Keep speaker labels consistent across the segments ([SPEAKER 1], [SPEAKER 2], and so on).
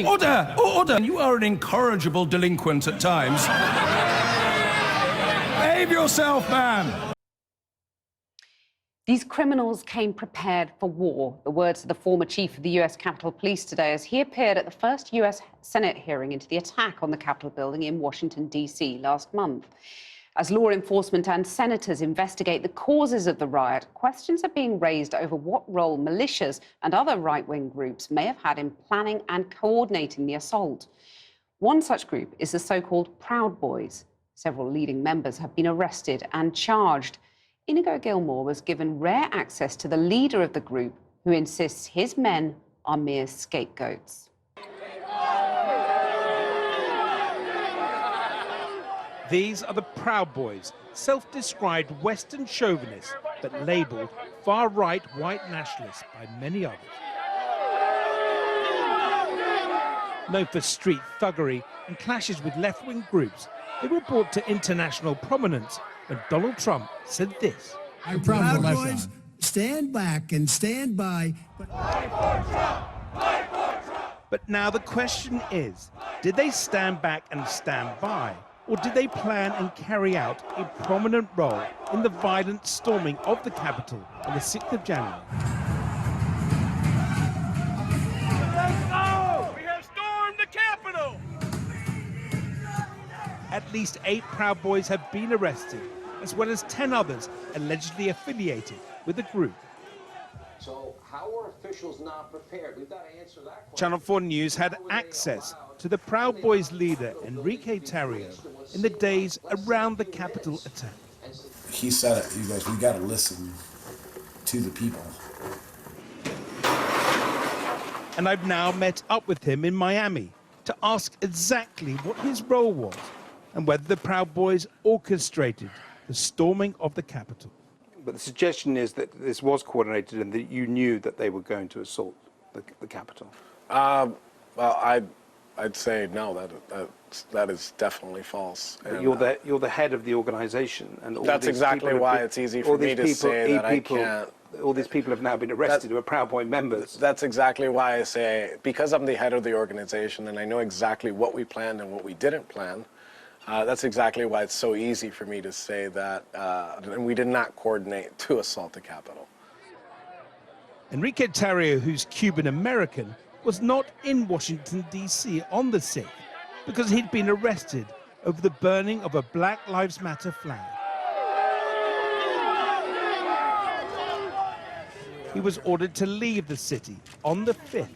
[SPEAKER 1] Order! Order! You are an incorrigible delinquent at times. Behave yourself, man!
[SPEAKER 2] These criminals came prepared for war. The words of the former chief of the US Capitol Police today as he appeared at the first US Senate hearing into the attack on the Capitol building in Washington, D.C. last month. As law enforcement and senators investigate the causes of the riot, questions are being raised over what role militias and other right-wing groups may have had in planning and coordinating the assault. One such group is the so-called Proud Boys. Several leading members have been arrested and charged. Inigo Gilmore was given rare access to the leader of the group, who insists his men are mere scapegoats.
[SPEAKER 3] These are the Proud Boys, self-described Western chauvinists, but labelled far-right white nationalists by many others. Known for street thuggery and clashes with left-wing groups, they were brought to international prominence when Donald Trump said this.
[SPEAKER 4] I'm Proud Boys, stand back and stand by.
[SPEAKER 5] Fight for Trump! Fight for Trump!
[SPEAKER 3] But now the question is, did they stand back and stand by? Or did they plan and carry out a prominent role in the violent storming of the Capitol on the 6th of January?
[SPEAKER 5] Let's go! We have stormed the Capitol!
[SPEAKER 3] At least 8 Proud Boys have been arrested, as well as 10 others allegedly affiliated with the group.
[SPEAKER 6] So how are officials not prepared? We've got to answer that question.
[SPEAKER 3] Channel 4 News had access to the Proud Boys leader, Enrique Tarrio, in the days around the Capitol attack.
[SPEAKER 7] He said it, you guys, we got to listen to the people.
[SPEAKER 3] And I've now met up with him in Miami to ask exactly what his role was and whether the Proud Boys orchestrated the storming of the Capitol.
[SPEAKER 8] But the suggestion is that this was coordinated and that you knew that they were going to assault the Capitol.
[SPEAKER 9] Well, I'd say no. That is definitely false.
[SPEAKER 8] But you're the head of the organization, and all
[SPEAKER 9] that's
[SPEAKER 8] these
[SPEAKER 9] exactly why it's easy for me to say that I can't.
[SPEAKER 8] All these people have now been arrested who are Proud Boy members.
[SPEAKER 9] That's exactly why I say, because I'm the head of the organization and I know exactly what we planned and what we didn't plan. That's exactly why it's so easy for me to say that and we did not coordinate to assault the Capitol.
[SPEAKER 3] Enrique Tarrio, who's Cuban-American, was not in Washington, D.C. on the 6th because he'd been arrested over the burning of a Black Lives Matter flag. He was ordered to leave the city on the 5th.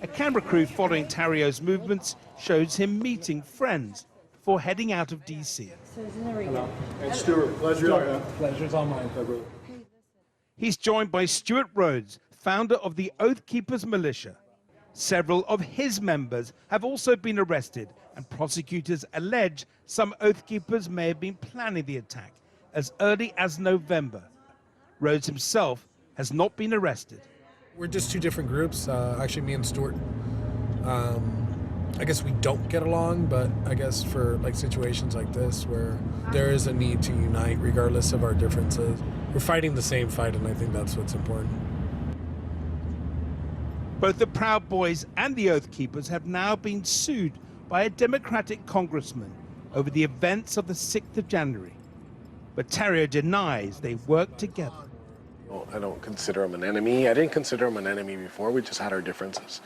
[SPEAKER 3] A camera crew following Tarrio's movements shows him meeting friends before heading out of D.C.
[SPEAKER 10] Hello. And Stuart, pleasure. Pleasure's all mine, brother.
[SPEAKER 3] He's joined by Stuart Rhodes, founder of the Oath Keepers militia. Several of his members have also been arrested, and prosecutors allege some Oath Keepers may have been planning the attack as early as November. Rhodes himself has not been arrested.
[SPEAKER 10] We're just two different groups. Actually, me and Stuart. I guess we don't get along, but I guess for like situations like this where there is a need to unite regardless of our differences, we're fighting the same fight, and I think that's what's important.
[SPEAKER 3] Both the Proud Boys and the Oath Keepers have now been sued by a Democratic congressman over the events of the 6th of January. But Tarrio denies they worked together.
[SPEAKER 9] Well, I don't consider him an enemy. I didn't consider him an enemy before. We just had our differences.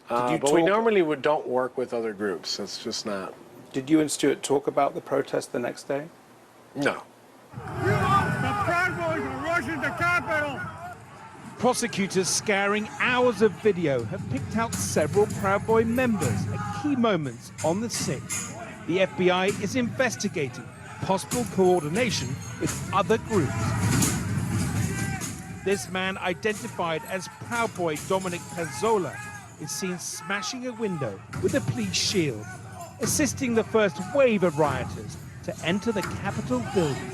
[SPEAKER 9] But we normally don't work with other groups. It's just not.
[SPEAKER 8] Did you and Stuart talk about the protest the next day?
[SPEAKER 9] No.
[SPEAKER 5] The Proud Boys are rushing the Capitol!
[SPEAKER 3] Prosecutors scouring hours of video have picked out several Proud Boy members at key moments on the 6th. The FBI is investigating possible coordination with other groups. This man, identified as Proud Boy Dominic Pezzola, is seen smashing a window with a police shield, assisting the first wave of rioters to enter the Capitol building.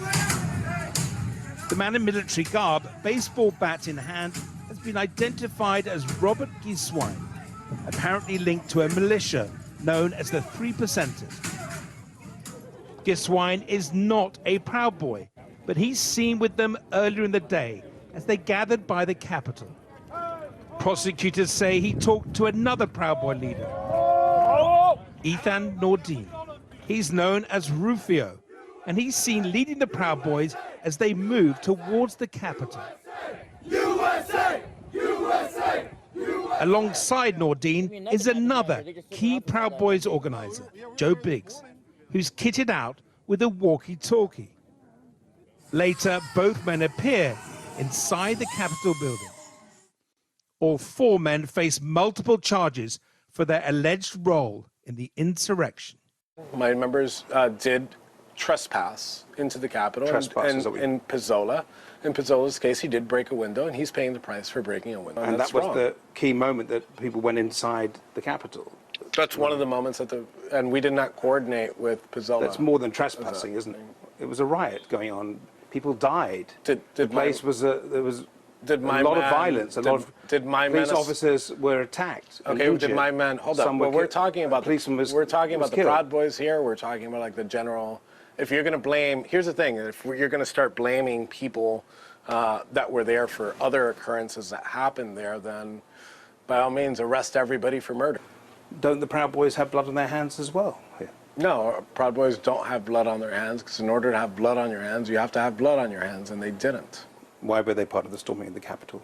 [SPEAKER 3] The man in military garb, baseball bat in hand, has been identified as Robert Giswine, apparently linked to a militia known as the 3%ers. Giswine is not a Proud Boy, but he's seen with them earlier in the day as they gathered by the Capitol. Prosecutors say he talked to another Proud Boy leader, Ethan Nordine. He's known as Rufio, and he's seen leading the Proud Boys as they move towards the capital.
[SPEAKER 5] USA! USA!
[SPEAKER 3] Alongside Nordine is another key Proud Boys organizer, Joe Biggs, who's kitted out with a walkie-talkie. Later, both men appear inside the Capitol building. All four men face multiple charges for their alleged role in the insurrection.
[SPEAKER 9] My members did trespass into the Capitol in Pizzola. In Pizzola's case, he did break a window, and he's paying the price for breaking a window.
[SPEAKER 8] And that was the key moment that people went inside the Capitol.
[SPEAKER 9] That's one of the moments and we did not coordinate with Pizzola.
[SPEAKER 8] That's more than trespassing, isn't it? It was a riot going on. People died. The place was there was a lot of violence. A lot of police officers were attacked.
[SPEAKER 9] Okay, did my man hold up? Well, we're talking about the Proud Boys here. We're talking about like the general. If you're going to blame, here's the thing: if you're going to start blaming people that were there for other occurrences that happened there, then by all means arrest everybody for murder.
[SPEAKER 8] Don't the Proud Boys have blood on their hands as well? Yeah.
[SPEAKER 9] No, Proud Boys don't have blood on their hands, because in order to have blood on your hands, you have to have blood on your hands, and they didn't.
[SPEAKER 8] Why were they part of the storming of the Capitol?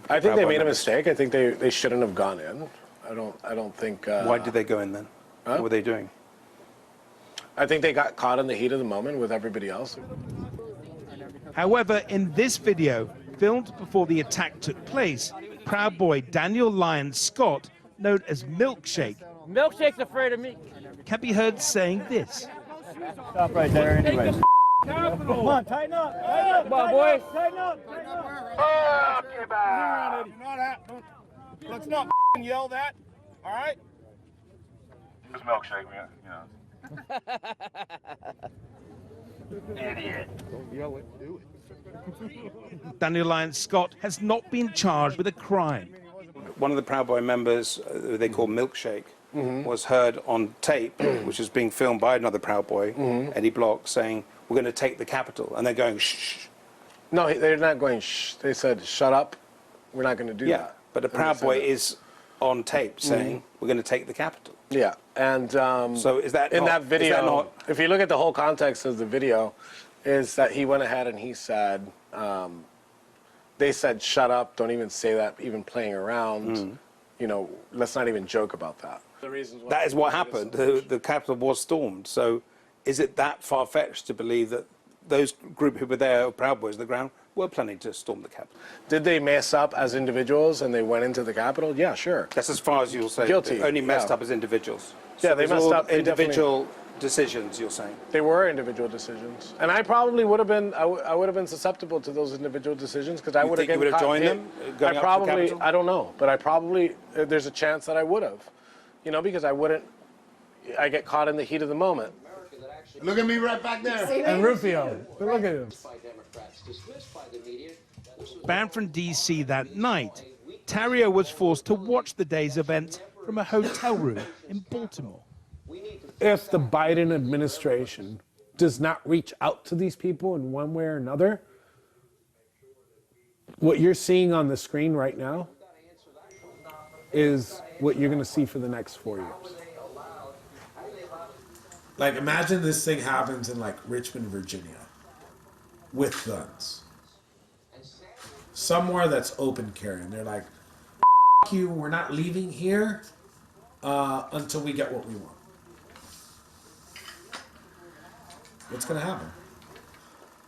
[SPEAKER 9] I think they made a mistake. I think they shouldn't have gone in. I don't think.
[SPEAKER 8] Why did they go in then? What were they doing?
[SPEAKER 9] I think they got caught in the heat of the moment with everybody else.
[SPEAKER 3] However, in this video, filmed before the attack took place, Proud Boy Daniel Lyon Scott, known as Milkshake,
[SPEAKER 11] Milkshake's afraid of me.
[SPEAKER 3] can be heard saying this.
[SPEAKER 11] Stop right there anyway. Come on, tighten up. Tighten up. Come on, boys. Tighten up. Tighten up.
[SPEAKER 5] Let's not yell that, all right? This milkshake, man, you know. Idiot. Don't yell it, do it.
[SPEAKER 3] Daniel Lyon Scott has not been charged with a crime.
[SPEAKER 8] One of the Proud Boy members, who they call Milkshake, was heard on tape, which is being filmed by another Proud Boy, Eddie Block, saying, "We're going to take the Capitol," and they're going, "Shh."
[SPEAKER 9] No, they're not going, "Shh." They said, "Shut up. We're not going to do that."
[SPEAKER 8] Yeah, but the Proud Boy is on tape saying, "We're going to take the Capitol."
[SPEAKER 9] Yeah, and
[SPEAKER 8] so is that
[SPEAKER 9] in
[SPEAKER 8] not,
[SPEAKER 9] that video?
[SPEAKER 8] Is that not,
[SPEAKER 9] if you look at the whole context of the video, is that he went ahead and he said, they said, "Shut up! Don't even say that. Even playing around. You know, let's not even joke about that."
[SPEAKER 8] That is what happened. The Capitol was stormed. So, is it that far-fetched to believe that those group who were there, Proud Boys, on the ground, were planning to storm the Capitol?
[SPEAKER 9] Did they mess up as individuals and they went into the Capitol? Yeah, sure.
[SPEAKER 8] That's as far as you'll say.
[SPEAKER 9] Guilty.
[SPEAKER 8] They only messed up as individuals.
[SPEAKER 9] Yeah, they messed up.
[SPEAKER 8] Individual decisions, you're saying?
[SPEAKER 9] They were individual decisions, and I probably would have been. I would have been susceptible to those individual decisions because I would have.
[SPEAKER 8] You would have joined them?
[SPEAKER 9] I probably. I don't know, but I probably. There's a chance that I would have. You know, because I wouldn't. I get caught in the heat of the moment.
[SPEAKER 5] Look at me right back there.
[SPEAKER 11] And Rufio, look at him.
[SPEAKER 3] Banned from D.C. that night, Tarrio was forced to watch the day's events from a hotel room in Baltimore.
[SPEAKER 12] If the Biden administration does not reach out to these people in one way or another, what you're seeing on the screen right now is what you're going to see for the next 4 years.
[SPEAKER 7] Like, imagine this thing happens in, like, Richmond, Virginia, with guns. Somewhere that's open carry. And they're like, "F you, we're not leaving here until we get what we want." What's going to happen?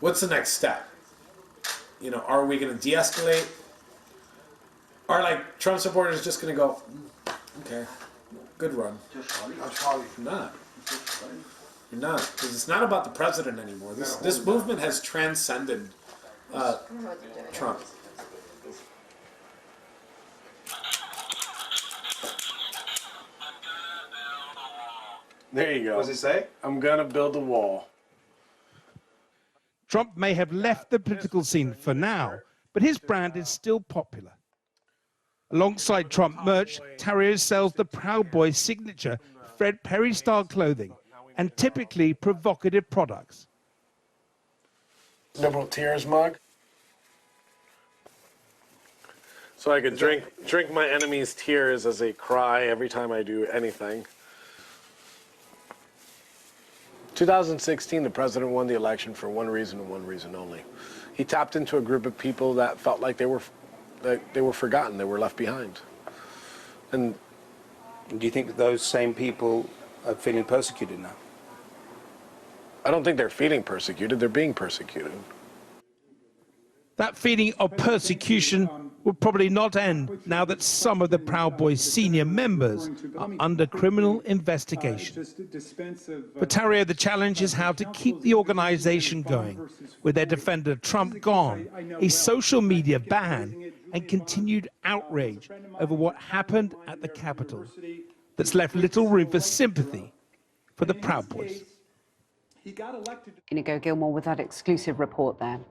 [SPEAKER 7] What's the next step? You know, are we going to de-escalate? Are, like, Trump supporters just going to go, "Okay, good run"? You're not. You're not, because it's not about the president anymore. This movement has transcended Trump.
[SPEAKER 9] There you go.
[SPEAKER 8] What does it say?
[SPEAKER 9] I'm gonna build a wall.
[SPEAKER 3] Trump may have left the political scene for now, but his brand is still popular. Alongside Trump merch, Tarrio sells the Proud Boy signature Fred Perry-style clothing and typically provocative products.
[SPEAKER 9] Liberal Tears mug. So I could drink my enemy's tears as they cry every time I do anything. 2016, the president won the election for one reason and one reason only. He tapped into a group of people that felt like they were forgotten, they were left behind. And
[SPEAKER 8] do you think those same people are feeling persecuted now?
[SPEAKER 9] I don't think they're feeling persecuted, they're being persecuted.
[SPEAKER 3] That feeling of persecution will probably not end now that some of the Proud Boys' senior members are under criminal investigation. For Tarrio, the challenge is how to keep the organization going, with their defender Trump gone, a social media ban, and continued outrage over what happened at the Capitol that's left little room for sympathy for the Proud Boys.
[SPEAKER 2] Inigo Gilmore with that exclusive report there.